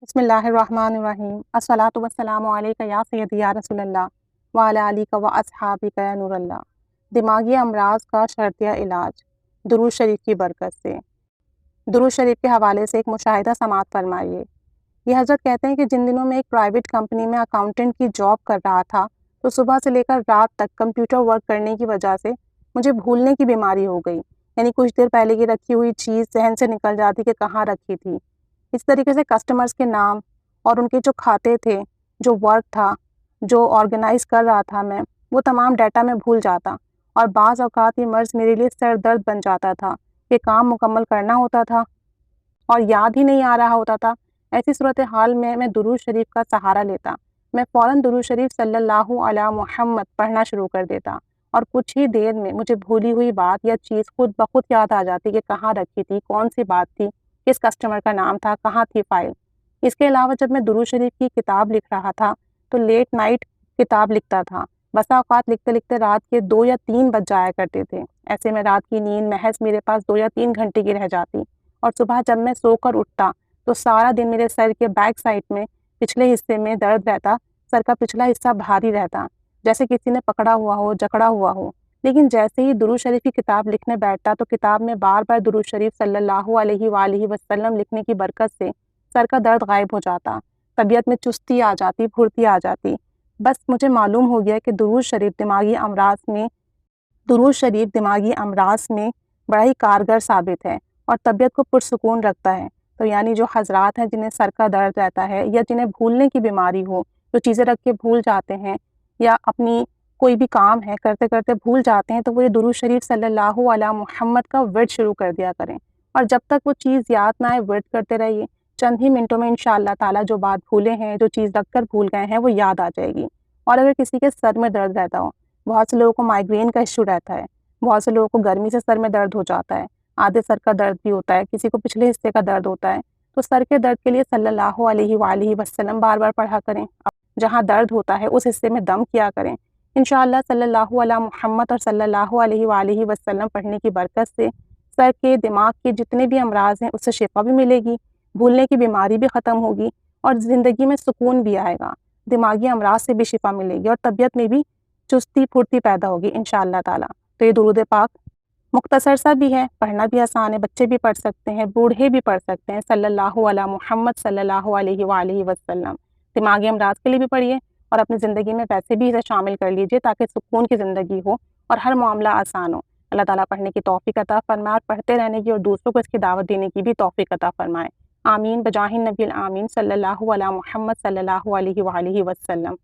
بسم اللہ الرحمن الرحیم الصلاۃ والسلام علیک یا سیدی یا رسول اللہ وعلی آلک و اصحابک یا نور اللہ۔ دماغی امراض کا شرطیہ علاج درود شریف کی برکت سے۔ درود شریف کے حوالے سے ایک مشاہدہ سماعت فرمائیے۔ یہ حضرت کہتے ہیں کہ جن دنوں میں ایک پرائیویٹ کمپنی میں اکاؤنٹنٹ کی جاب کر رہا تھا تو صبح سے لے کر رات تک کمپیوٹر ورک کرنے کی وجہ سے مجھے بھولنے کی بیماری ہو گئی، یعنی کچھ دیر پہلے کی رکھی ہوئی چیز ذہن سے نکل جاتی کہ کہاں رکھی تھی۔ اس طریقے سے کسٹمرز کے نام اور ان کے جو کھاتے تھے، جو ورک تھا، جو آرگنائز کر رہا تھا میں، وہ تمام ڈیٹا میں بھول جاتا، اور بعض اوقات یہ مرض میرے لیے سر درد بن جاتا تھا کہ کام مکمل کرنا ہوتا تھا اور یاد ہی نہیں آ رہا ہوتا تھا۔ ایسی صورتحال میں درود شریف کا سہارا لیتا، میں فوراً درود شریف صلی اللہ علی محمد پڑھنا شروع کر دیتا، اور کچھ ہی دیر میں مجھے بھولی ہوئی بات یا چیز خود بخود یاد آ جاتی کہ کہاں رکھی تھی، کون سی بات تھی، کس کسٹمر کا نام تھا، کہاں تھی فائل۔ اس کے علاوہ جب میں درود شریف کی کتاب لکھ رہا تھا تو لیٹ نائٹ کتاب لکھتا تھا، بسا اوقات لکھتے لکھتے رات کے 2 یا 3 بج جایا کرتے تھے۔ ایسے میں رات کی نیند محض میرے پاس 2 یا 3 گھنٹے کی رہ جاتی، اور صبح جب میں سو کر اٹھتا تو سارا دن میرے سر کے بیک سائڈ میں پچھلے حصے میں درد رہتا، سر کا پچھلا حصہ بھاری رہتا، جیسے کسی نے پکڑا ہوا ہو، جکڑا ہوا ہو۔ لیکن جیسے ہی درود شریف کی کتاب لکھنے بیٹھتا تو کتاب میں بار بار درود شریف صلی اللہ علیہ وآلہ وسلم لکھنے کی برکت سے سر کا درد غائب ہو جاتا، طبیعت میں چستی آ جاتی، پھرتی آ جاتی۔ بس مجھے معلوم ہو گیا کہ درود شریف دماغی امراض میں بڑا ہی کارگر ثابت ہے اور طبیعت کو پرسکون رکھتا ہے۔ تو یعنی جو حضرات ہیں جنہیں سر کا درد رہتا ہے یا جنہیں بھولنے کی بیماری ہو، جو چیزیں رکھ کے بھول جاتے ہیں یا اپنی کوئی بھی کام ہے کرتے کرتے بھول جاتے ہیں، تو وہ یہ درود شریف صلی اللہ علی محمد کا ورد شروع کر دیا کریں، اور جب تک وہ چیز یاد نہ آئے ورد کرتے رہیے۔ چند ہی منٹوں میں انشاءاللہ تعالیٰ جو بات بھولے ہیں، جو چیز رکھ کر بھول گئے ہیں، وہ یاد آ جائے گی۔ اور اگر کسی کے سر میں درد رہتا ہو، بہت سے لوگوں کو مائیگرین کا ایشو رہتا ہے، بہت سے لوگوں کو گرمی سے سر میں درد ہو جاتا ہے، آدھے سر کا درد بھی ہوتا ہے، کسی کو پچھلے حصے کا درد ہوتا ہے، تو سر کے درد کے لیے صلی اللہ علیہ وآلہ وسلم بار بار پڑھا کریں۔ جہاں درد ہوتا ہے اس حصے میں دم کیا کریں۔ انشاءاللہ صلی اللہ علیہ محمد اور صلی اللہ علیہ وآلہ وسلم پڑھنے کی برکت سے سر کے، دماغ کے جتنے بھی امراض ہیں اس سے شفا بھی ملے گی، بھولنے کی بیماری بھی ختم ہوگی، اور زندگی میں سکون بھی آئے گا، دماغی امراض سے بھی شفا ملے گی، اور طبیعت میں بھی چستی پھرتی پیدا ہوگی انشاءاللہ تعالیٰ۔ تو یہ درود پاک مختصر سا بھی ہے، پڑھنا بھی آسان ہے، بچے بھی پڑھ سکتے ہیں، بوڑھے بھی پڑھ سکتے ہیں۔ صلی اللہ علی محمد صلی اللہ علیہ وآلہ وسلم دماغی امراض کے لیے بھی پڑھیے، اور اپنی زندگی میں ویسے بھی اسے شامل کر لیجئے تاکہ سکون کی زندگی ہو اور ہر معاملہ آسان ہو۔ اللہ تعالیٰ پڑھنے کی توفیق عطا فرمائے، اور پڑھتے رہنے کی اور دوسروں کو اس کی دعوت دینے کی بھی توفیق عطا فرمائے۔ آمین بجاہ النبی الآمین صلی اللہ علی محمد صلی اللہ علیہ وآلہ وسلم۔